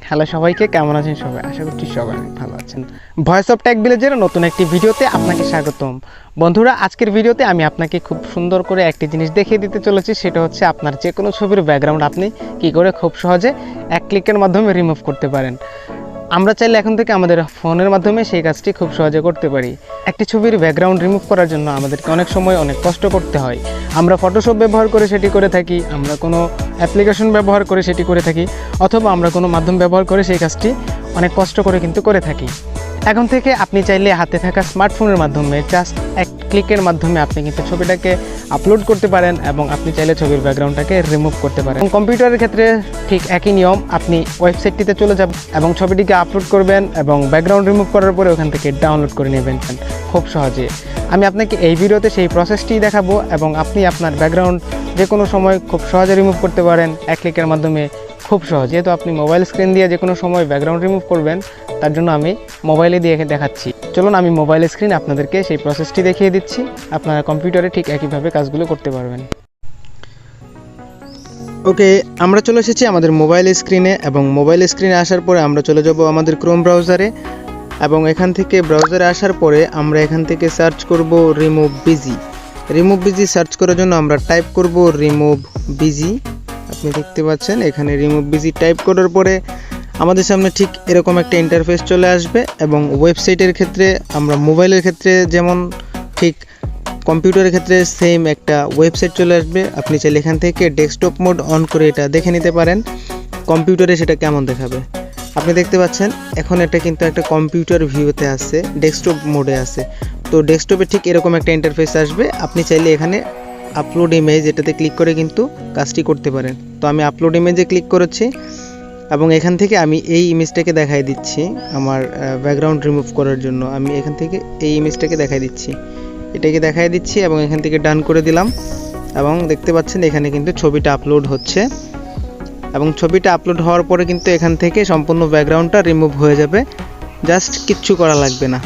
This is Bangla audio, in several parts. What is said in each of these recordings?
হ্যালো সবাইকে, কেমন আছেন সবাই? আশা করছি সবাই অনেক ভালো আছেন। ভয়েস অফ টেক ভিলেজের নতুন একটি ভিডিওতে আপনাকে স্বাগতম। বন্ধুরা, আজকের ভিডিওতে আমি আপনাকে খুব সুন্দর করে একটি জিনিস দেখিয়ে দিতে চলেছি। সেটা হচ্ছে আপনার যে কোনো ছবির ব্যাকগ্রাউন্ড আপনি কী করে খুব সহজে এক ক্লিকের মাধ্যমে রিমুভ করতে পারেন। আমরা চাইলে এখন থেকে আমাদের ফোনের মাধ্যমে সেই কাজটি খুব সহজে করতে পারি। একটি ছবির ব্যাকগ্রাউন্ড রিমুভ করার জন্য আমাদেরকে অনেক সময় অনেক কষ্ট করতে হয়। আমরা ফটোশপ ব্যবহার করে সেটি করে থাকি, আমরা কোনো অ্যাপ্লিকেশন ব্যবহার করে সেটি করে থাকি, অথবা আমরা কোনো মাধ্যম ব্যবহার করে সেই কাজটি অনেক কষ্ট করে কিন্তু করে থাকি। এখন থেকে আপনি চাইলে হাতে থাকা স্মার্টফোনের মাধ্যমে জাস্ট এক ক্লিকের মাধ্যমে আপনি কিন্তু ছবিটাকে আপলোড করতে পারেন এবং আপনি চাইলে ছবির ব্যাকগ্রাউন্ডটাকে রিমুভ করতে পারেন। কম্পিউটারের ক্ষেত্রে ঠিক একই নিয়ম। আপনি ওয়েবসাইটটিতে চলে যাবেন এবং ছবিটিকে আপলোড করবেন এবং ব্যাকগ্রাউন্ড রিমুভ করার পরে ওখান থেকে ডাউনলোড করে নেবেন খুব সহজে। আমি আপনাকে এই ভিডিওতে সেই প্রসেসটি দেখাবো এবং আপনি আপনার ব্যাকগ্রাউন্ড যে কোনো সময় খুব সহজে রিমুভ করতে পারেন এক ক্লিকের মাধ্যমে খুব সহজ। যেহেতু আপনি মোবাইল স্ক্রিন দিয়ে যে কোনো সময় ব্যাকগ্রাউন্ড রিমুভ করবেন, তার জন্য আমি মোবাইলে দিয়ে দেখাচ্ছি। চলুন আমি মোবাইল স্ক্রিন আপনাদেরকে সেই প্রসেসটি দেখিয়ে দিচ্ছি। আপনারা কম্পিউটারে ঠিক একইভাবে কাজগুলো করতে পারবেন। ওকে, আমরা চলে এসেছি আমাদের মোবাইল স্ক্রিনে এবং মোবাইল স্ক্রিনে আসার পরে আমরা চলে যাব আমাদের ক্রোম ব্রাউজারে এবং এখান থেকে ব্রাউজারে আসার পরে আমরা এখান থেকে সার্চ করব remove busy. Remove busy search করার জন্য আমরা টাইপ করব রিমুভ বিজি। আপনি দেখতে পাচ্ছেন এখানে রিমুভ বিজি টাইপ করার পরে আমাদের সামনে ঠিক এরকম একটা ইন্টারফেস চলে আসবে এবং ওয়েবসাইটের ক্ষেত্রে আমরা মোবাইলের ক্ষেত্রে যেমন ঠিক কম্পিউটারের ক্ষেত্রে সেম একটা ওয়েবসাইট চলে আসবে। আপনি চাইলে এখান থেকে ডেস্কটপ মোড অন করে এটা দেখে নিতে পারেন কম্পিউটারে সেটা কেমন দেখাবে। আপনি দেখতে পাচ্ছেন এখন এটা কিন্তু একটা কম্পিউটার ভিউতে আছে, ডেস্কটপ মোডে আছে। তো ডেস্কটপে ঠিক এরকম একটা ইন্টারফেস আসবে। আপনি চাইলে এখানে আপলোড ইমেজ এটাতে ক্লিক করে কিন্তু কাজটি করতে পারেন। তো আমি আপলোড ইমেজে ক্লিক করেছি এবং এখান থেকে আমি এই ইমেজটাকে দেখাই দিচ্ছি আমার ব্যাকগ্রাউন্ড রিমুভ করার জন্য। আমি এখান থেকে এই ইমেজটাকে দেখাই দিচ্ছি, এটাকে দেখাই দিচ্ছি এবং এখান থেকে ডান করে দিলাম এবং দেখতে পাচ্ছেন এখানে কিন্তু ছবিটা আপলোড হচ্ছে এবং ছবিটা আপলোড হওয়ার পরে কিন্তু এখান থেকে সম্পূর্ণ ব্যাকগ্রাউন্ডটা রিমুভ হয়ে যাবে। জাস্ট কিচ্ছু করা লাগবে না।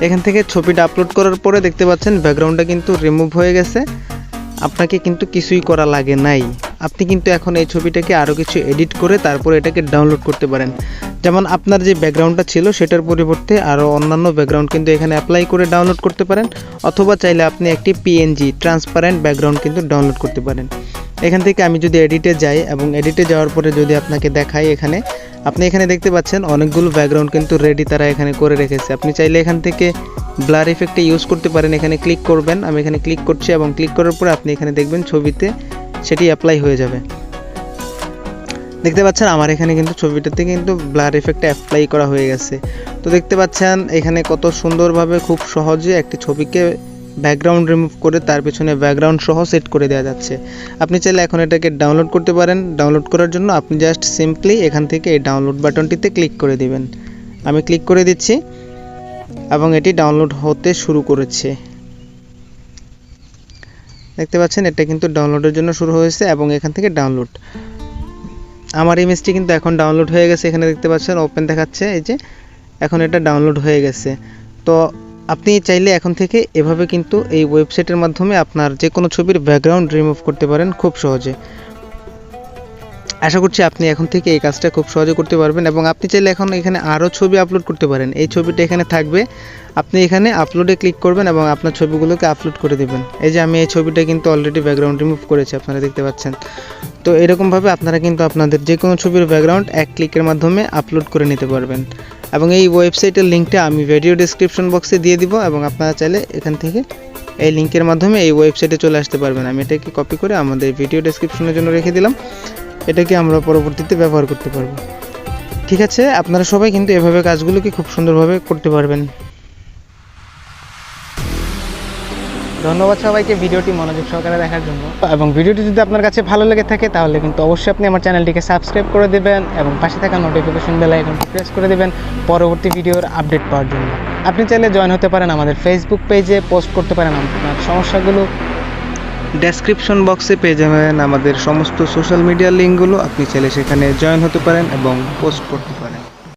এখান থেকে ছবিটা আপলোড করার পরে দেখতে পাচ্ছেন ব্যাকগ্রাউন্ডটা কিন্তু রিমুভ হয়ে গেছে। আপনাকে কিন্তু কিছুই করা লাগে নাই। আপনি কিন্তু এখন এই ছবিটাকে আরও কিছু এডিট করে তারপরে এটাকে ডাউনলোড করতে পারেন। যেমন আপনার যে ব্যাকগ্রাউন্ডটা ছিল সেটার পরিবর্তে আরও অন্যান্য ব্যাকগ্রাউন্ড কিন্তু এখানে অ্যাপ্লাই করে ডাউনলোড করতে পারেন, অথবা চাইলে আপনি একটি পিএনজি ট্রান্সপারেন্ট ব্যাকগ্রাউন্ড কিন্তু ডাউনলোড করতে পারেন। এখান থেকে আমি যদি এডিটে যাই এবং এডিটে যাওয়ার পরে যদি আপনাকে দেখাই, এখানে আপনি এখানে দেখতে পাচ্ছেন অনেকগুলো ব্যাকগ্রাউন্ড কিন্তু রেডি তারা এখানে করে রেখেছে। আপনি চাইলে এখান থেকে ব্লার ইফেক্টে ইউজ করতে পারেন। এখানে ক্লিক করবেন, আমি এখানে ক্লিক করছি এবং ক্লিক করার পরে আপনি এখানে দেখবেন ছবিতে সেটি অ্যাপ্লাই হয়ে যাবে। দেখতে পাচ্ছেন আমার এখানে কিন্তু ছবিটাতে কিন্তু ব্লার ইফেক্টটা অ্যাপ্লাই করা হয়ে গেছে। তো দেখতে পাচ্ছেন এখানে কত সুন্দরভাবে খুব সহজে একটি ছবিকে ব্যাকগ্রাউন্ড রিমুভ করে তার পিছনে ব্যাকগ্রাউন্ড সহ সেট করে দেওয়া যাচ্ছে। আপনি চাইলে এখন এটাকে ডাউনলোড করতে পারেন। ডাউনলোড করার জন্য আপনি জাস্ট সিম্পলি এখান থেকে এই ডাউনলোড বাটনটিতে ক্লিক করে দিবেন। আমি ক্লিক করে দিচ্ছি এবং এটি ডাউনলোড হতে শুরু করেছে। দেখতে পাচ্ছেন এটা কিন্তু ডাউনলোডের জন্য শুরু হয়েছে এবং এখান থেকে ডাউনলোড আমার ইমেজটি কিন্তু এখন ডাউনলোড হয়ে গেছে। এখানে দেখতে পাচ্ছেন ওপেন দেখাচ্ছে, এই যে এখন এটা ডাউনলোড হয়ে গেছে। তো আপনি চাইলে এখন থেকে এভাবে কিন্তু এই ওয়েবসাইটের মাধ্যমে আপনার যে কোনো ছবির ব্যাকগ্রাউন্ড রিমুভ করতে পারেন খুব সহজে। আশা করছি আপনি এখন থেকে এই কাজটা খুব সহজে করতে পারবেন এবং আপনি চাইলে এখন এখানে আরও ছবি আপলোড করতে পারেন। এই ছবিটা এখানে থাকবে, আপনি এখানে আপলোডে ক্লিক করবেন এবং আপনার ছবিগুলোকে আপলোড করে দেবেন। এই যে আমি এই ছবিটা কিন্তু অলরেডি ব্যাকগ্রাউন্ড রিমুভ করেছি, আপনারা দেখতে পাচ্ছেন। তো এরকমভাবে আপনারা কিন্তু আপনাদের যে কোনো ছবির ব্যাকগ্রাউন্ড এক ক্লিকের মাধ্যমে আপলোড করে নিতে পারবেন এবং এই ওয়েবসাইটের লিঙ্কটা আমি ভিডিও ডেসক্রিপশন বক্সে দিয়ে দিব এবং আপনারা চাইলে এখান থেকে এই লিঙ্কের মাধ্যমে এই ওয়েবসাইটে চলে আসতে পারবেন। আমি এটাকে কপি করে আমাদের ভিডিও ডেসক্রিপশনের জন্য রেখে দিলাম, এটাকে আমরা পরবর্তীতে ব্যবহার করতে পারবো। ঠিক আছে, আপনারা সবাই কিন্তু এভাবে কাজগুলোকে খুব সুন্দরভাবে করতে পারবেন। ধন্যবাদ সবাইকে ভিডিওটি মনোযোগ সহকারে দেখার জন্য এবং ভিডিওটি যদি আপনার কাছে ভালো লেগে থাকে তাহলে কিন্তু অবশ্যই আপনি আমার চ্যানেলটিকে সাবস্ক্রাইব করে দেবেন এবং পাশে থাকা নোটিফিকেশন বেল আইকনটি প্রেস করে দেবেন পরবর্তী ভিডিওর আপডেট পাওয়ার জন্য। আপনি চাইলে জয়েন হতে পারেন আমাদের ফেসবুক পেজে, পোস্ট করতে পারেন আপনার সমস্যাগুলো। ডেসক্রিপশন বক্সে পেয়ে যাবেন আমাদের সমস্ত সোশ্যাল মিডিয়ার লিঙ্কগুলো। আপনি চাইলে সেখানে জয়েন হতে পারেন এবং পোস্ট করতে পারেন।